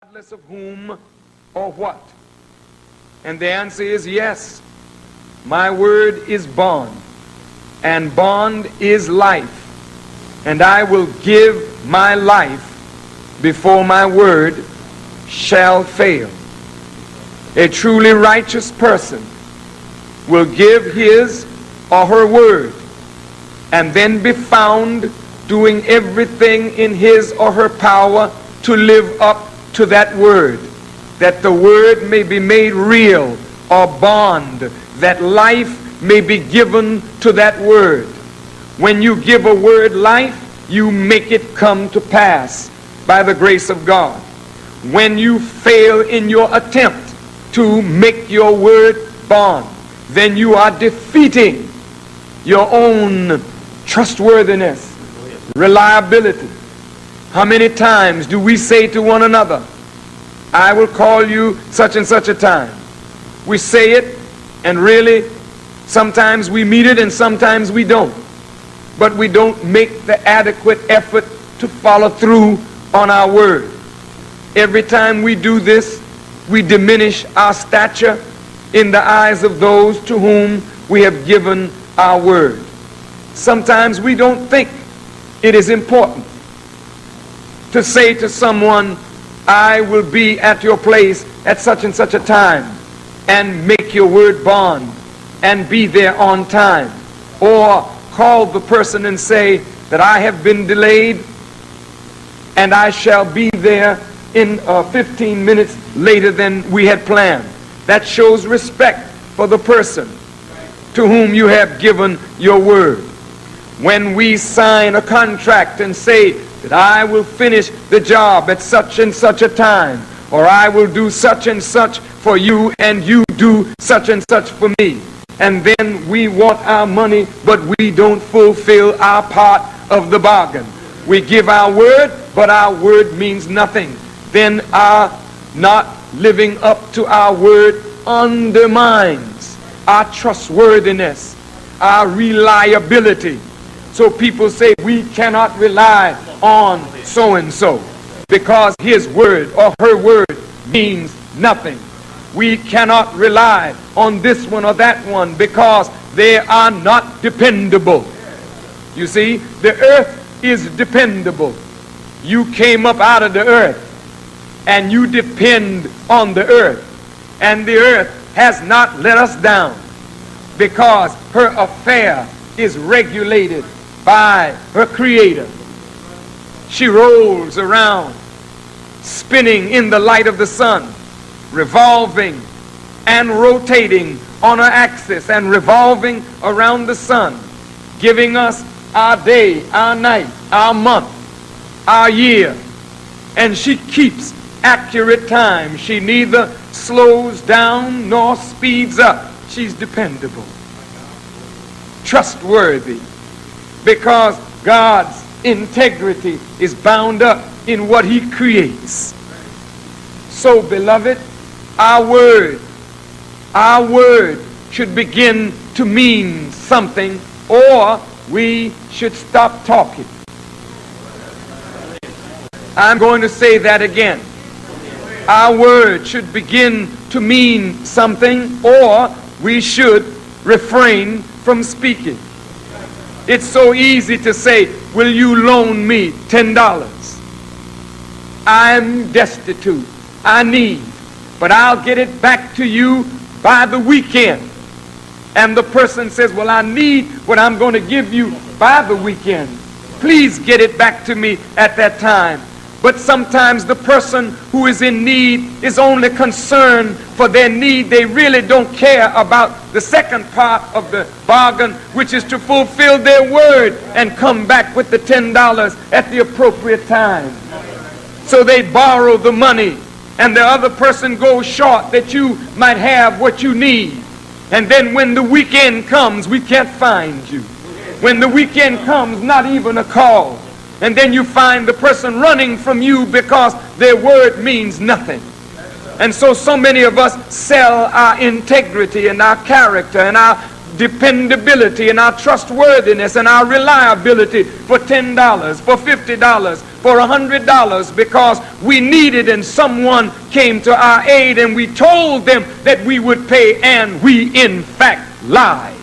regardless of whom or what? And the answer is yes. My word is bond, and bond is life, and I will give my life before my word shall fail. A truly righteous person will give his or her word and then be found doing everything in his or her power to live up to that word, that the word may be made real or bond, that life may be given to that word. When you give a word life, you make it come to pass by the grace of God. When you fail in your attempt to make your word bond, then you are defeating your own trustworthiness, reliability. How many times do we say to one another, I will call you such and such a time? We say it, and really, sometimes we meet it and sometimes we don't. But we don't make the adequate effort to follow through on our word. Every time we do this, we diminish our stature in the eyes of those to whom we have given our word. Sometimes we don't think it is important to say to someone, I will be at your place at such and such a time, and make your word bond and be there on time. Or call the person and say that I have been delayed and I shall be there in 15 minutes later than we had planned. That shows respect for the person to whom you have given your word. When we sign a contract and say that I will finish the job at such and such a time, or I will do such and such for you and you do such and such for me, and then we want our money but we don't fulfill our part of the bargain. We give our word, but our word means nothing. Then our not living up to our word undermines our trustworthiness, our reliability. So people say we cannot rely on so-and-so because his word or her word means nothing. We cannot rely on this one or that one because they are not dependable. You see, the earth is dependable. You came up out of the earth and you depend on the earth. And the earth has not let us down because her affair is regulated by her creator. She rolls around, spinning in the light of the sun, revolving and rotating on her axis and revolving around the sun, giving us our day, our night, our month, our year. And she keeps accurate time. She neither slows down nor speeds up. She's dependable, trustworthy, because God's integrity is bound up in what he creates. So, beloved, our word should begin to mean something, or we should stop talking. I'm going to say that again. Our word should begin to mean something, or we should refrain from speaking. It's so easy to say, will you loan me $10? I'm destitute. I need. But I'll get it back to you by the weekend. And the person says, well, I need what I'm going to give you by the weekend. Please get it back to me at that time. But sometimes the person who is in need is only concerned for their need. They really don't care about the second part of the bargain, which is to fulfill their word and come back with the $10 at the appropriate time. So they borrow the money, and the other person goes short that you might have what you need. And then when the weekend comes, we can't find you. When the weekend comes, not even a call. And then you find the person running from you because their word means nothing. And so many of us sell our integrity and our character and our dependability and our trustworthiness and our reliability for $10, for $50, for $100 because we needed and someone came to our aid and we told them that we would pay and we in fact lied.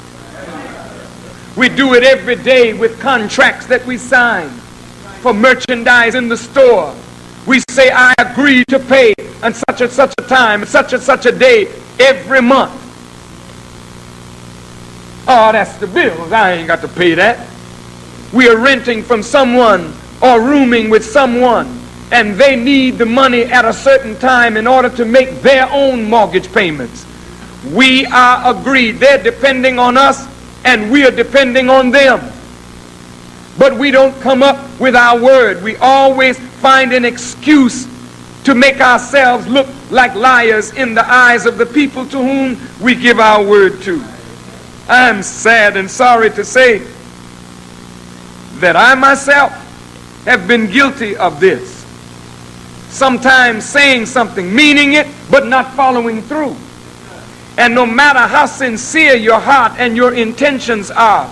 We do it every day with contracts that we sign for merchandise in the store. We say, I agree to pay on such and such a time, such and such a day every month. Oh, that's the bills. I ain't got to pay that. We are renting from someone or rooming with someone, and they need the money at a certain time in order to make their own mortgage payments. We are agreed. They're depending on us, and we are depending on them. But we don't come up with our word. We always find an excuse to make ourselves look like liars in the eyes of the people to whom we give our word to. I'm sad and sorry to say that I myself have been guilty of this. Sometimes saying something, meaning it, but not following through. And no matter how sincere your heart and your intentions are,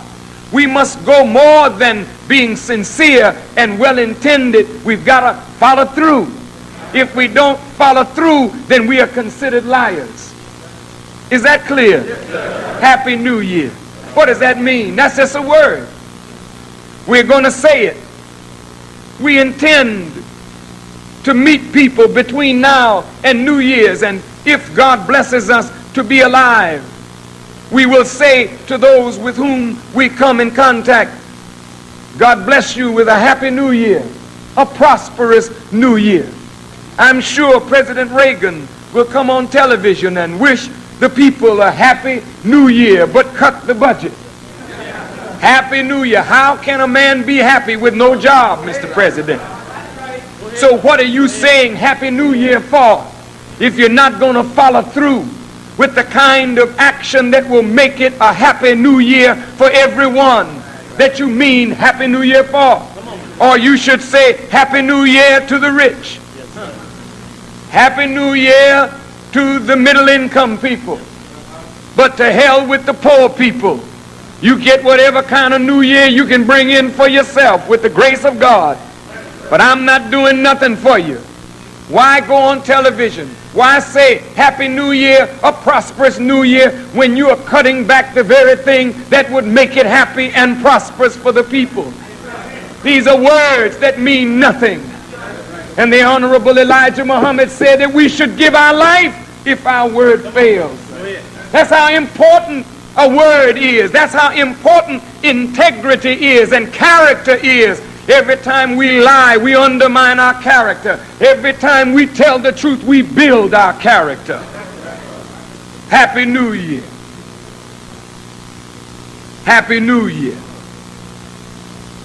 we must go more than being sincere and well-intended. We've got to follow through. If we don't follow through, then we are considered liars. Is that clear? Yes, Happy New Year. What does that mean? That's just a word. We're going to say it. We intend to meet people between now and New Year's, and if God blesses us to be alive, we will say to those with whom we come in contact, God bless you with a happy New Year, a prosperous New Year. I'm sure President Reagan will come on television and wish the people a happy New Year, but cut the budget. Happy New Year. How can a man be happy with no job, Mr. President? So what are you saying Happy New Year for if you're not going to follow through with the kind of action that will make it a Happy New Year for everyone that you mean Happy New Year for? Or you should say Happy New Year to the rich. Happy New Year to the middle income people. But to hell with the poor people. You get whatever kind of New Year you can bring in for yourself with the grace of God. But I'm not doing nothing for you. Why go on television? Why say Happy New Year, a prosperous New Year, when you are cutting back the very thing that would make it happy and prosperous for the people? These are words that mean nothing. And the Honorable Elijah Muhammad said that we should give our life if our word fails. That's how important a word is. That's how important integrity is and character is. Every time we lie, we undermine our character. Every time we tell the truth, we build our character. Happy New Year. Happy New Year.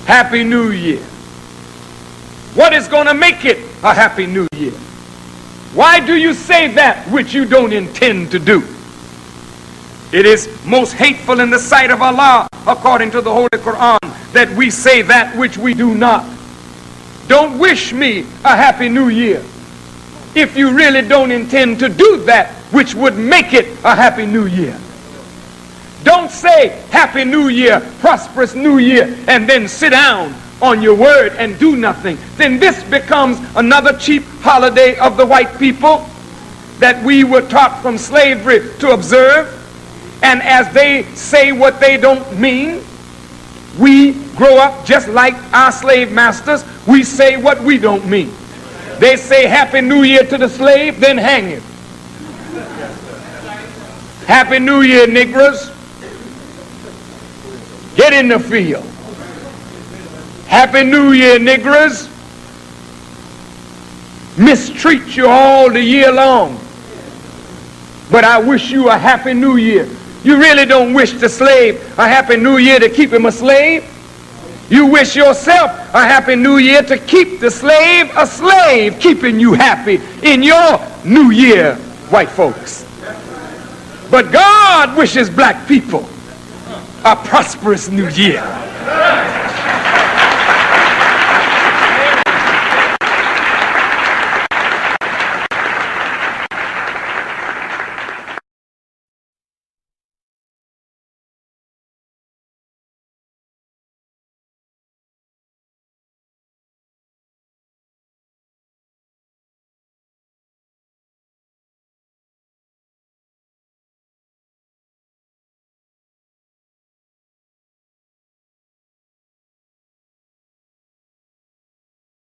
Happy New Year. What is going to make it a Happy New Year? Why do you say that which you don't intend to do? It is most hateful in the sight of Allah, according to the Holy Quran, that we say that which we do not. Don't wish me a Happy New Year if you really don't intend to do that which would make it a Happy New Year. Don't say Happy New Year, prosperous New Year, and then sit down on your word and do nothing. Then this becomes another cheap holiday of the white people that we were taught from slavery to observe. And as they say what they don't mean, we grow up just like our slave masters. We say what we don't mean. They say Happy New Year to the slave, then hang him. Happy New Year, Negroes. Get in the field. Happy New Year, Negroes. Mistreat you all the year long. But I wish you a Happy New Year. You really don't wish the slave a Happy New Year to keep him a slave. You wish yourself a Happy New Year to keep the slave a slave, keeping you happy in your New Year, white folks. But God wishes black people a prosperous New Year.